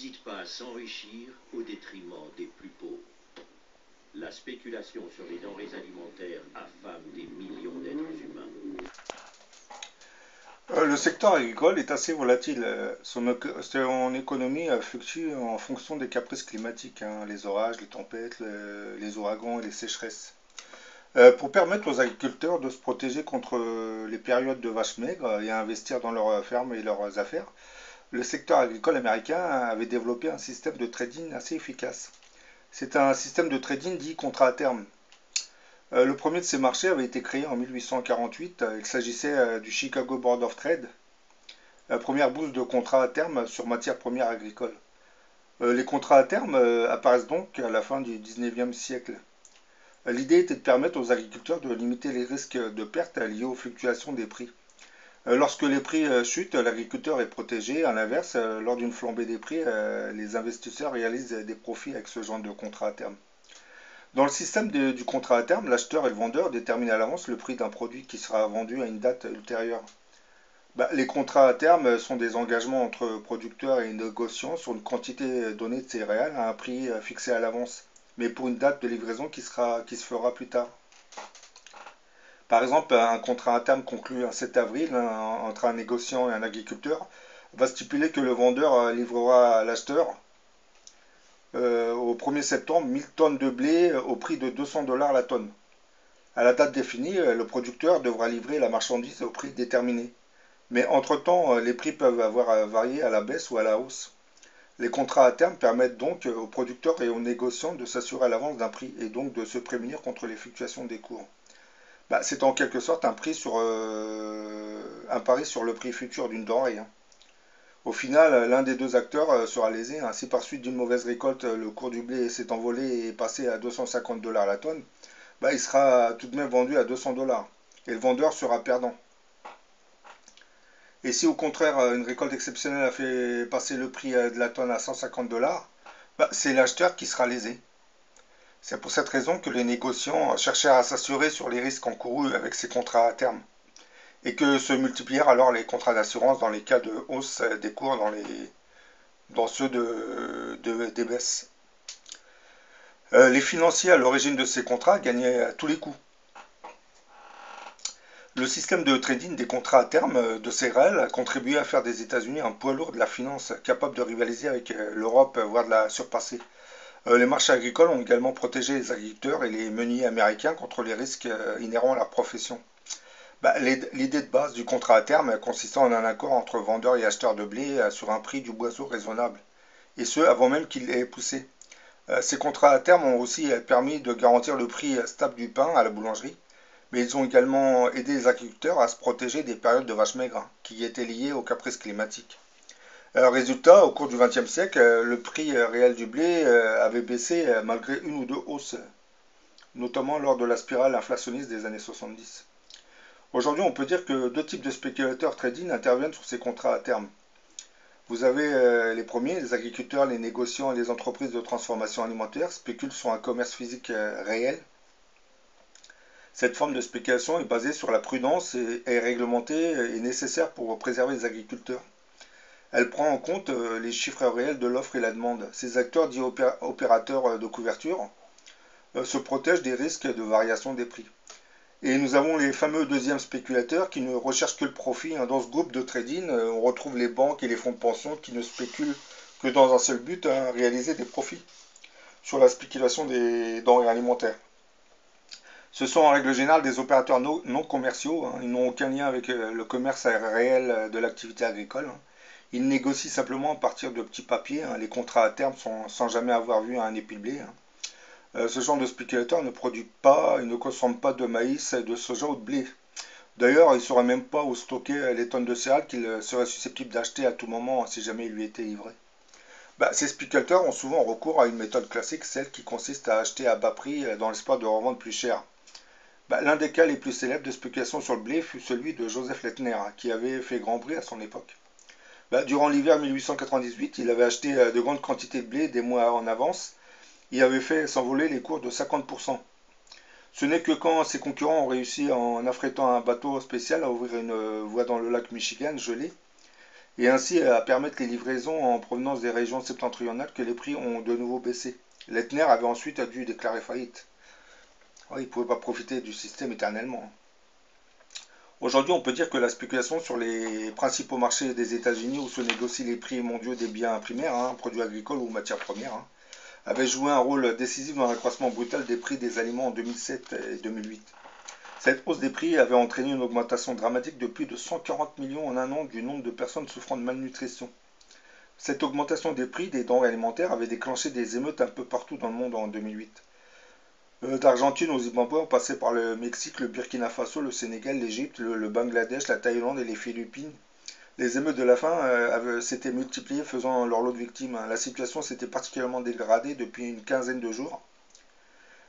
n'hésite pas à s'enrichir au détriment des plus pauvres. La spéculation sur les denrées alimentaires affame des millions d'êtres humains. Le secteur agricole est assez volatile. Son économie fluctue en fonction des caprices climatiques, hein, les orages, les tempêtes, les ouragans et les sécheresses. Pour permettre aux agriculteurs de se protéger contre les périodes de vaches maigres et à investir dans leurs fermes et leurs affaires, le secteur agricole américain avait développé un système de trading assez efficace. C'est un système de trading dit contrat à terme. Le premier de ces marchés avait été créé en 1848. Il s'agissait du Chicago Board of Trade, la première bourse de contrats à terme sur matières premières agricoles. Les contrats à terme apparaissent donc à la fin du 19e siècle. L'idée était de permettre aux agriculteurs de limiter les risques de perte liés aux fluctuations des prix. Lorsque les prix chutent, l'agriculteur est protégé. À l'inverse, lors d'une flambée des prix, les investisseurs réalisent des profits avec ce genre de contrat à terme. Dans le système du contrat à terme, l'acheteur et le vendeur déterminent à l'avance le prix d'un produit qui sera vendu à une date ultérieure. Les contrats à terme sont des engagements entre producteurs et négociants sur une quantité donnée de céréales à un prix fixé à l'avance, mais pour une date de livraison qui se fera plus tard. Par exemple, un contrat à terme conclu un 7 avril entre un négociant et un agriculteur va stipuler que le vendeur livrera à l'acheteur au 1er septembre 1000 tonnes de blé au prix de 200 $ la tonne. À la date définie, le producteur devra livrer la marchandise au prix déterminé. Mais entre-temps, les prix peuvent avoir varié à la baisse ou à la hausse. Les contrats à terme permettent donc aux producteurs et aux négociants de s'assurer à l'avance d'un prix et donc de se prémunir contre les fluctuations des cours. C'est en quelque sorte un pari sur le prix futur d'une denrée, hein. Au final, l'un des deux acteurs sera lésé, hein. Si par suite d'une mauvaise récolte, le cours du blé s'est envolé et est passé à 250 $ la tonne, il sera tout de même vendu à 200 $ et le vendeur sera perdant. Et si au contraire une récolte exceptionnelle a fait passer le prix de la tonne à 150 $, c'est l'acheteur qui sera lésé. C'est pour cette raison que les négociants cherchèrent à s'assurer sur les risques encourus avec ces contrats à terme et que se multiplièrent alors les contrats d'assurance dans les cas de hausse des cours dans ceux des baisses. Les financiers à l'origine de ces contrats gagnaient à tous les coups. Le système de trading des contrats à terme de céréales a contribué à faire des États-Unis un poids lourd de la finance capable de rivaliser avec l'Europe, voire de la surpasser. Les marchés agricoles ont également protégé les agriculteurs et les meuniers américains contre les risques inhérents à leur profession. L'idée de base du contrat à terme consistant en un accord entre vendeurs et acheteurs de blé sur un prix du boiseau raisonnable, et ce avant même qu'il ait poussé. Ces contrats à terme ont aussi permis de garantir le prix stable du pain à la boulangerie, mais ils ont également aidé les agriculteurs à se protéger des périodes de vaches maigres qui étaient liées aux caprices climatiques. Résultat, au cours du XXe siècle, le prix réel du blé avait baissé malgré une ou deux hausses, notamment lors de la spirale inflationniste des années 70. Aujourd'hui, on peut dire que deux types de spéculateurs trading interviennent sur ces contrats à terme. Vous avez les premiers, les agriculteurs, les négociants et les entreprises de transformation alimentaire spéculent sur un commerce physique réel. Cette forme de spéculation est basée sur la prudence et est réglementée et nécessaire pour préserver les agriculteurs. Elle prend en compte les chiffres réels de l'offre et la demande. Ces acteurs dits opérateurs de couverture se protègent des risques de variation des prix. Et nous avons les fameux deuxièmes spéculateurs qui ne recherchent que le profit. Dans ce groupe de trading, on retrouve les banques et les fonds de pension qui ne spéculent que dans un seul but, réaliser des profits sur la spéculation des denrées alimentaires. Ce sont en règle générale des opérateurs non commerciaux, ils n'ont aucun lien avec le commerce réel de l'activité agricole. Ils négocient simplement à partir de petits papiers, les contrats à terme sans jamais avoir vu un épi de blé. Ce genre de spéculateur ne produit pas, il ne consomme pas de maïs, de soja ou de blé. D'ailleurs, il ne saurait même pas où stocker les tonnes de céréales qu'il serait susceptible d'acheter à tout moment si jamais il lui était livré. Ces spéculateurs ont souvent recours à une méthode classique, celle qui consiste à acheter à bas prix dans l'espoir de revendre plus cher. L'un des cas les plus célèbres de spéculation sur le blé fut celui de Joseph Lettner, qui avait fait grand bruit à son époque. Durant l'hiver 1898, il avait acheté de grandes quantités de blé des mois en avance. Il avait fait s'envoler les cours de 50%. Ce n'est que quand ses concurrents ont réussi en affrétant un bateau spécial à ouvrir une voie dans le lac Michigan gelé et ainsi à permettre les livraisons en provenance des régions septentrionales que les prix ont de nouveau baissé. L'Etner avait ensuite dû déclarer faillite. Il ne pouvait pas profiter du système éternellement. Aujourd'hui, on peut dire que la spéculation sur les principaux marchés des États-Unis où se négocient les prix mondiaux des biens primaires, produits agricoles ou matières premières, avait joué un rôle décisif dans l'accroissement brutal des prix des aliments en 2007 et 2008. Cette hausse des prix avait entraîné une augmentation dramatique de plus de 140 millions en un an du nombre de personnes souffrant de malnutrition. Cette augmentation des prix des denrées alimentaires avait déclenché des émeutes un peu partout dans le monde en 2008. D'Argentine au Zimbabwe, on passait par le Mexique, le Burkina Faso, le Sénégal, l'Égypte, le Bangladesh, la Thaïlande et les Philippines. Les émeutes de la faim s'étaient multipliées, faisant leur lot de victimes. La situation s'était particulièrement dégradée depuis une quinzaine de jours.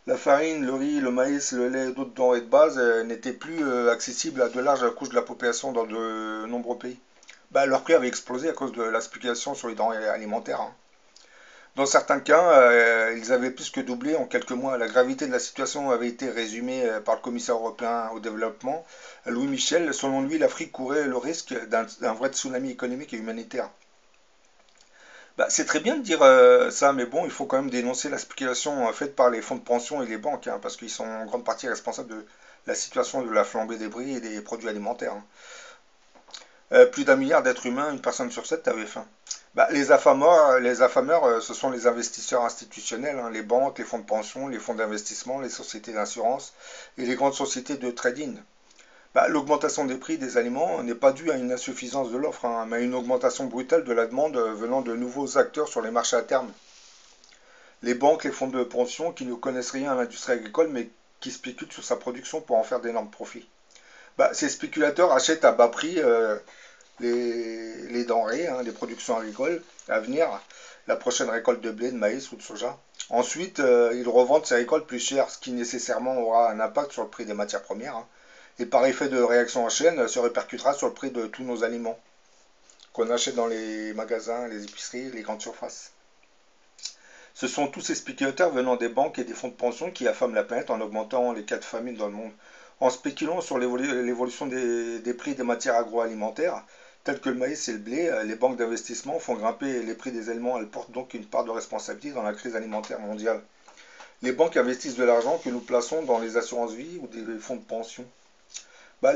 La farine, le riz, le maïs, le lait et d'autres denrées de base n'étaient plus accessibles à de larges couches de la population dans de nombreux pays. Leur prix avait explosé à cause de la spéculation sur les denrées alimentaires. Dans certains cas, ils avaient plus que doublé en quelques mois. La gravité de la situation avait été résumée par le commissaire européen au développement, Louis Michel. Selon lui, l'Afrique courait le risque d'un vrai tsunami économique et humanitaire. C'est très bien de dire ça, mais bon, il faut quand même dénoncer la spéculation faite par les fonds de pension et les banques, parce qu'ils sont en grande partie responsables de la situation de la flambée des prix et des produits alimentaires. Plus d'un milliard d'êtres humains, une personne sur 7 avait faim. Les affameurs, ce sont les investisseurs institutionnels, les banques, les fonds de pension, les fonds d'investissement, les sociétés d'assurance et les grandes sociétés de trading. L'augmentation des prix des aliments n'est pas due à une insuffisance de l'offre, mais à une augmentation brutale de la demande venant de nouveaux acteurs sur les marchés à terme. Les banques, les fonds de pension qui ne connaissent rien à l'industrie agricole mais qui spéculent sur sa production pour en faire d'énormes profits. Ces spéculateurs achètent à bas prix les denrées, les productions agricoles à venir, la prochaine récolte de blé, de maïs ou de soja. Ensuite, ils revendent ces récoltes plus chères, ce qui nécessairement aura un impact sur le prix des matières premières. Et par effet de réaction en chaîne, se répercutera sur le prix de tous nos aliments qu'on achète dans les magasins, les épiceries, les grandes surfaces. Ce sont tous ces spéculateurs venant des banques et des fonds de pension qui affament la planète en augmentant les cas de famine dans le monde. En spéculant sur l'évolution des prix des matières agroalimentaires, telles que le maïs et le blé, les banques d'investissement font grimper les prix des aliments. Elles portent donc une part de responsabilité dans la crise alimentaire mondiale. Les banques investissent de l'argent que nous plaçons dans les assurances-vie ou des fonds de pension.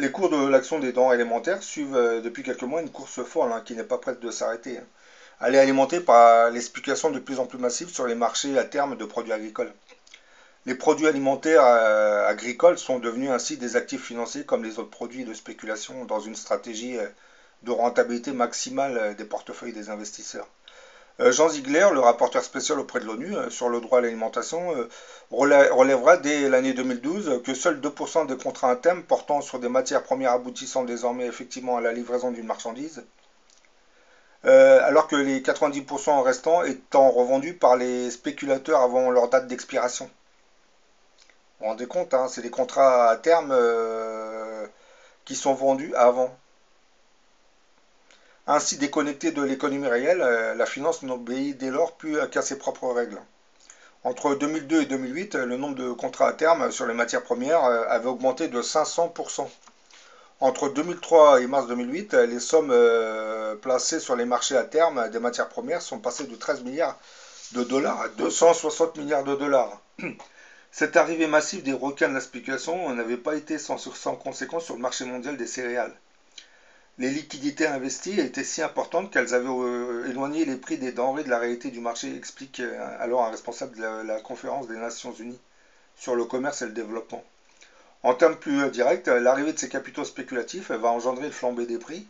Les cours de l'action des denrées alimentaires suivent depuis quelques mois une course folle qui n'est pas prête de s'arrêter. Elle est alimentée par les spéculations de plus en plus massives sur les marchés à terme de produits agricoles. Les produits alimentaires agricoles sont devenus ainsi des actifs financiers comme les autres produits de spéculation dans une stratégie de rentabilité maximale des portefeuilles des investisseurs. Jean Ziegler, le rapporteur spécial auprès de l'ONU sur le droit à l'alimentation, relèvera dès l'année 2012 que seuls 2% des contrats à terme portant sur des matières premières aboutissant désormais effectivement à la livraison d'une marchandise, alors que les 90% restants étant revendus par les spéculateurs avant leur date d'expiration. Vous vous rendez compte, c'est des contrats à terme qui sont vendus avant. Ainsi déconnectée de l'économie réelle, la finance n'obéit dès lors plus qu'à ses propres règles. Entre 2002 et 2008, le nombre de contrats à terme sur les matières premières avait augmenté de 500%. Entre 2003 et mars 2008, les sommes placées sur les marchés à terme des matières premières sont passées de 13 milliards de dollars à 260 milliards de dollars. Cette arrivée massive des requins de la spéculation n'avait pas été sans conséquence sur le marché mondial des céréales. Les liquidités investies étaient si importantes qu'elles avaient éloigné les prix des denrées de la réalité du marché, explique alors un responsable de la conférence des Nations Unies sur le commerce et le développement. En termes plus directs, l'arrivée de ces capitaux spéculatifs va engendrer une flambée des prix.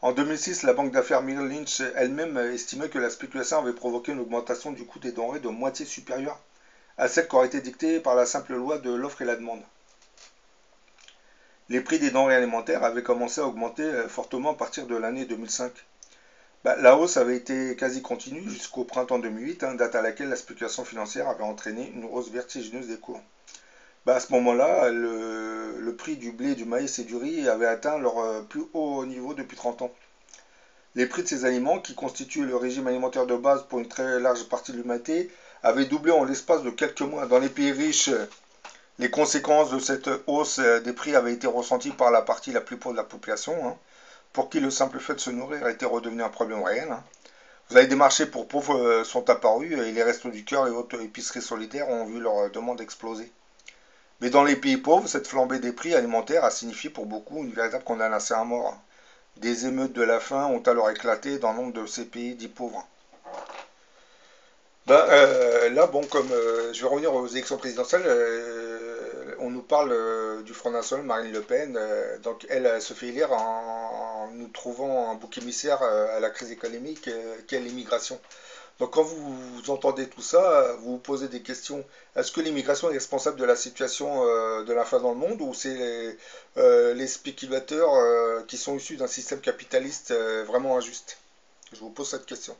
En 2006, la banque d'affaires Merrill Lynch elle-même estimait que la spéculation avait provoqué une augmentation du coût des denrées de moitié supérieure à celle qui aurait été dictée par la simple loi de l'offre et la demande. Les prix des denrées alimentaires avaient commencé à augmenter fortement à partir de l'année 2005. La hausse avait été quasi continue jusqu'au printemps 2008, date à laquelle la spéculation financière avait entraîné une hausse vertigineuse des cours. À ce moment-là, le prix du blé, du maïs et du riz avait atteint leur plus haut niveau depuis 30 ans. Les prix de ces aliments, qui constituent le régime alimentaire de base pour une très large partie de l'humanité, avaient doublé en l'espace de quelques mois. Dans les pays riches, les conséquences de cette hausse des prix avaient été ressenties par la partie la plus pauvre de la population. pour qui le simple fait de se nourrir était redevenu un problème réel, hein. Vous avez des marchés pour pauvres sont apparus et les restos du cœur et autres épiceries solidaires ont vu leur demande exploser. Mais dans les pays pauvres, cette flambée des prix alimentaires a signifié pour beaucoup une véritable condamnation à mort. Des émeutes de la faim ont alors éclaté dans nombre de ces pays dits pauvres. Là, bon, comme je vais revenir aux élections présidentielles, on nous parle du Front National, Marine Le Pen. Donc, elle se fait élire en nous trouvant un bouc émissaire à la crise économique qu'est l'immigration. Donc, quand vous entendez tout ça, vous vous posez des questions. Est-ce que l'immigration est responsable de la situation de la faim dans le monde ou c'est les spéculateurs qui sont issus d'un système capitaliste vraiment injuste? Je vous pose cette question.